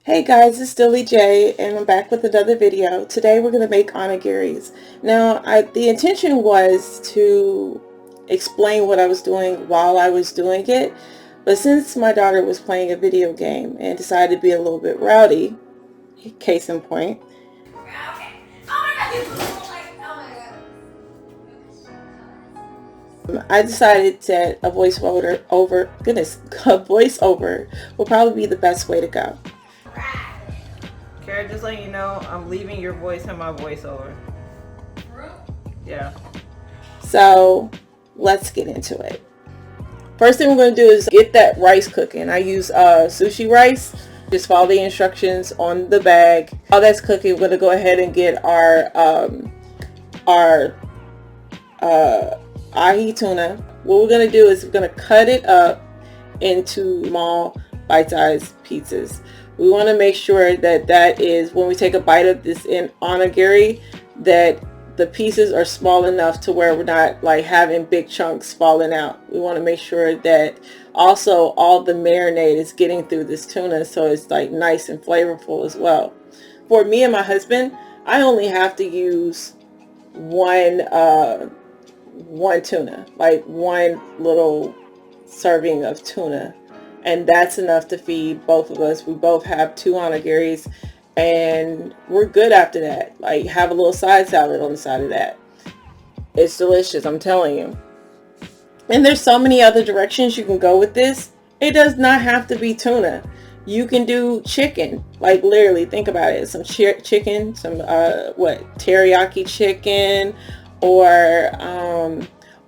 Hey guys, it's Dilly J and I'm back with another video. Today we're going to make onigiris. Now, the intention was to explain what I was doing while I was doing it, but since my daughter was playing a video game and decided to be a little bit rowdy, case in point, Okay. Oh my god, I decided that a voiceover will probably be the best way to go. Kara, just letting you know, I'm leaving your voice in my voiceover. Yeah. So let's get into it. First thing we're going to do is get that rice cooking. I use sushi rice. Just follow the instructions on the bag. While that's cooking, we're going to go ahead and get our ahi tuna. What we're going to do is we're going to cut it up into small bite-sized pieces. We want to make sure that is, when we take a bite of this in onigiri, that the pieces are small enough to where we're not like having big chunks falling out. We want to make sure that also all the marinade is getting through this tuna, so it's like nice and flavorful as well. For me and my husband, I only have to use one tuna, like one little serving of tuna, and that's enough to feed both of us. We both have 2 onigiris and we're good after that. Like, have a little side salad on the side of that. It's delicious, I'm telling you. And there's so many other directions you can go with this. It does not have to be tuna. You can do chicken. Like, literally, think about it. Some chicken, some teriyaki chicken, or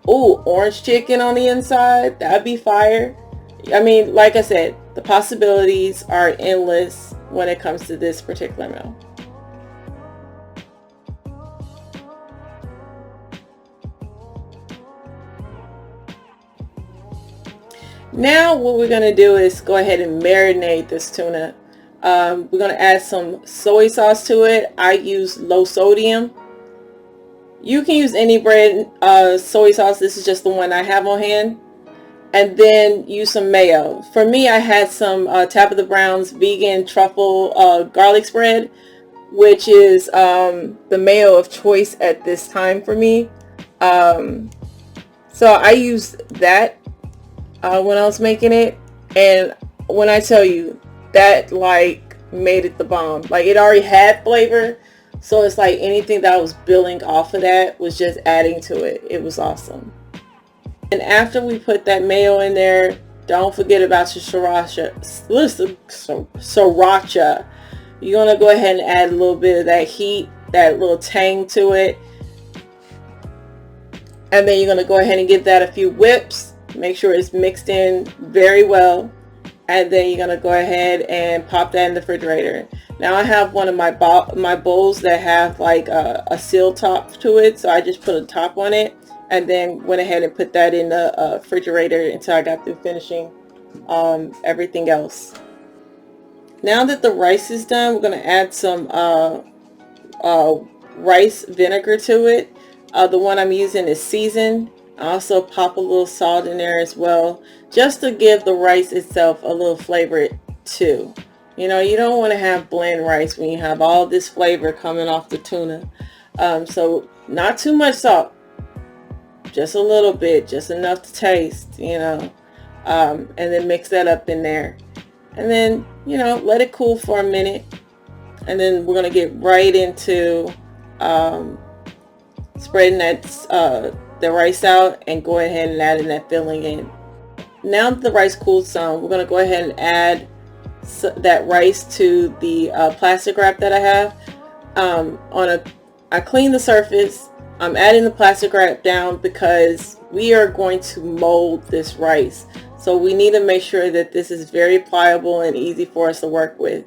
orange chicken on the inside. That'd be fire. I mean, like I said, the possibilities are endless when it comes to this particular meal. Now what we're going to do is go ahead and marinate this tuna. We're going to add some soy sauce to it. I use low sodium. You can use any brand soy sauce. This is just the one I have on hand. And then use some mayo. For me, I had some Tabitha Brown's vegan truffle garlic spread, which is the mayo of choice at this time for me. So I used that when I was making it, and when I tell you, that like made it the bomb. Like, it already had flavor, so it's like anything that I was building off of that was just adding to it. It was awesome. And after we put that mayo in there, don't forget about your sriracha. You're going to go ahead and add a little bit of that heat, that little tang to it. And then you're going to go ahead and give that a few whips. Make sure it's mixed in very well. And then you're going to go ahead and pop that in the refrigerator. Now I have one of my bowls that have like a seal top to it. So I just put a top on it. And then went ahead and put that in the refrigerator until I got through finishing everything else. Now that the rice is done, we're going to add some rice vinegar to it. The one I'm using is seasoned. I also pop a little salt in there as well, just to give the rice itself a little flavor too. You know, you don't want to have bland rice when you have all this flavor coming off the tuna. So not too much salt. Just a little bit, just enough to taste, you know, and then mix that up in there, and then, you know, let it cool for a minute, and then we're going to get right into spreading that the rice out and go ahead and adding that filling in. Now that the rice cooled some, we're going to go ahead and add that rice to the plastic wrap that I have. I cleaned the surface. I'm adding the plastic wrap down because we are going to mold this rice. So we need to make sure that this is very pliable and easy for us to work with.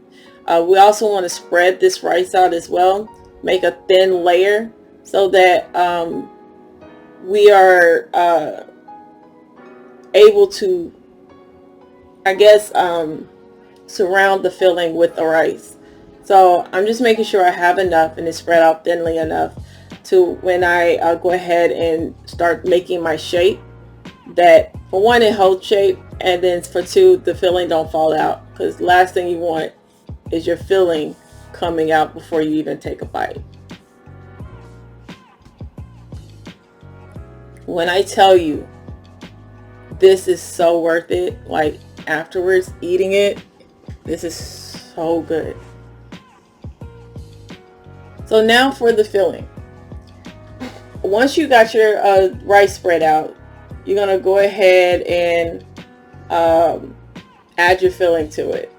We also want to spread this rice out as well. Make a thin layer so that we are able to, I guess, surround the filling with the rice. So I'm just making sure I have enough and it's spread out thinly enough to when I go ahead and start making my shape, that for one, it holds shape, and then for two, the filling don't fall out, because last thing you want is your filling coming out before you even take a bite. When I tell you, this is so worth it, like afterwards eating it, this is so good. So now for the filling. Once you got your rice spread out, you're going to go ahead and add your filling to it.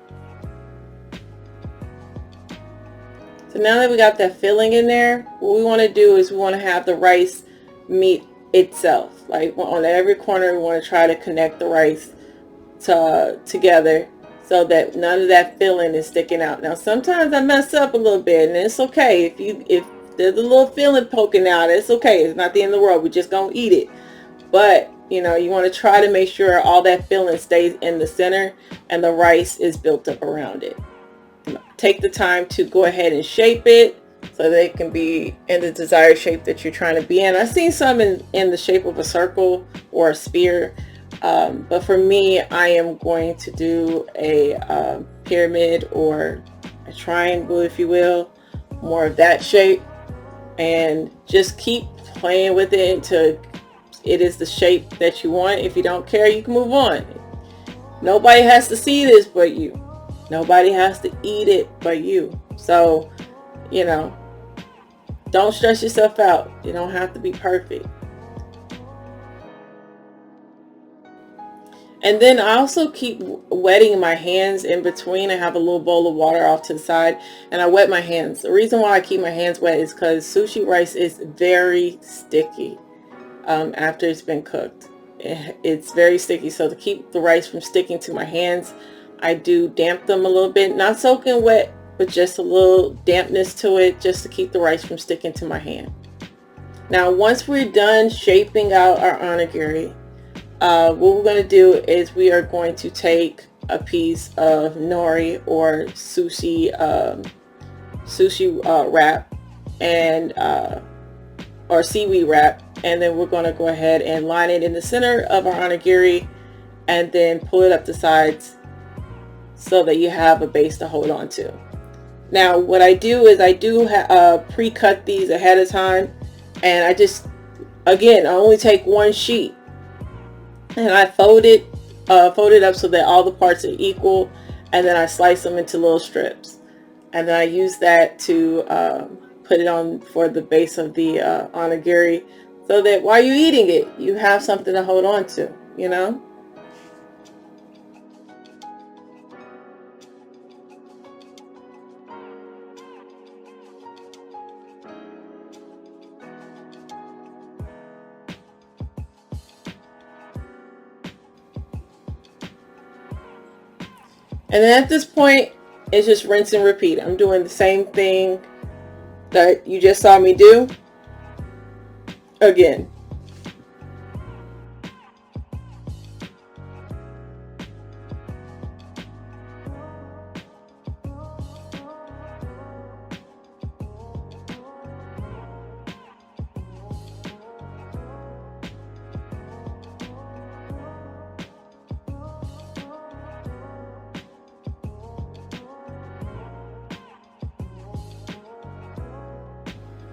So now that we got that filling in there, what we want to do is we want to have the rice meet itself. Like on every corner, we want to try to connect the rice together so that none of that filling is sticking out. Now sometimes I mess up a little bit, and it's okay. If there's a little filling poking out, it's okay. It's not the end of the world. We're just gonna eat it. But you know, you want to try to make sure all that filling stays in the center and the rice is built up around it. Take the time to go ahead and shape it so that it can be in the desired shape that you're trying to be in. I've seen some in the shape of a circle or a spear, but for me, I am going to do a pyramid or a triangle, if you will, more of that shape, and just keep playing with it until it is the shape that you want. If you don't care, you can move on. Nobody has to see this but you. Nobody has to eat it but you. So, you know, don't stress yourself out. You don't have to be perfect. And then I also keep wetting my hands in between. I have a little bowl of water off to the side and I wet my hands. The reason why I keep my hands wet is because sushi rice is very sticky after it's been cooked. It's very sticky. So to keep the rice from sticking to my hands, I do damp them a little bit, not soaking wet, but just a little dampness to it just to keep the rice from sticking to my hand. Now, once we're done shaping out our onigiri, what we're going to do is we are going to take a piece of nori or sushi wrap and or seaweed wrap, and then we're going to go ahead and line it in the center of our onigiri and then pull it up the sides so that you have a base to hold on to. Now what I do is I do pre-cut these ahead of time, and I just, again, I only take one sheet and I fold it up so that all the parts are equal, and then I slice them into little strips, and then I use that to put it on for the base of the onigiri, so that while you're eating it, you have something to hold on to, you know. And then at this point, it's just rinse and repeat. I'm doing the same thing that you just saw me do again.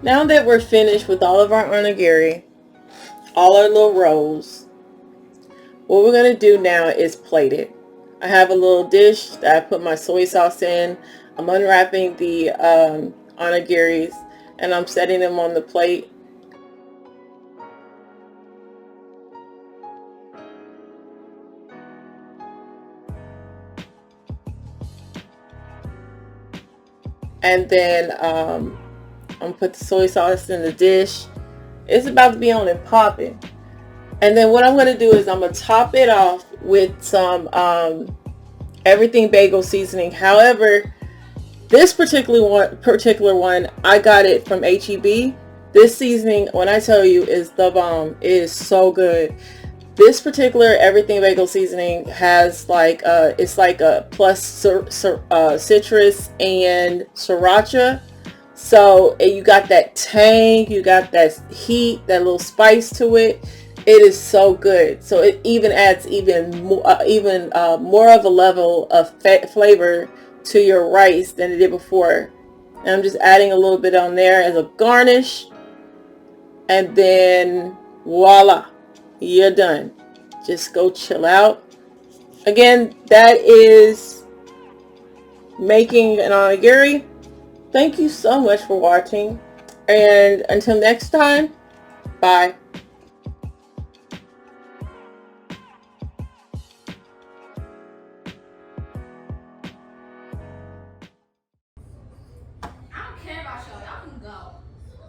Now that we're finished with all of our onigiri, all our little rolls, what we're going to do now is plate it. I have a little dish that I put my soy sauce in. I'm unwrapping the onigiris and I'm setting them on the plate. And then I'm gonna put the soy sauce in the dish. It's about to be on and popping. And then what I'm gonna do is I'm gonna top it off with some everything bagel seasoning. However, this particular one, I got it from HEB. This seasoning, when I tell you, is the bomb. It is so good. This particular everything bagel seasoning has like it's like a plus citrus and sriracha. So you got that tang, you got that heat, that little spice to it. It is so good. So it even adds even more of a level of flavor to your rice than it did before. And I'm just adding a little bit on there as a garnish. And then voila, you're done. Just go chill out. Again, that is making an onigiri. Thank you so much for watching. And until next time, bye.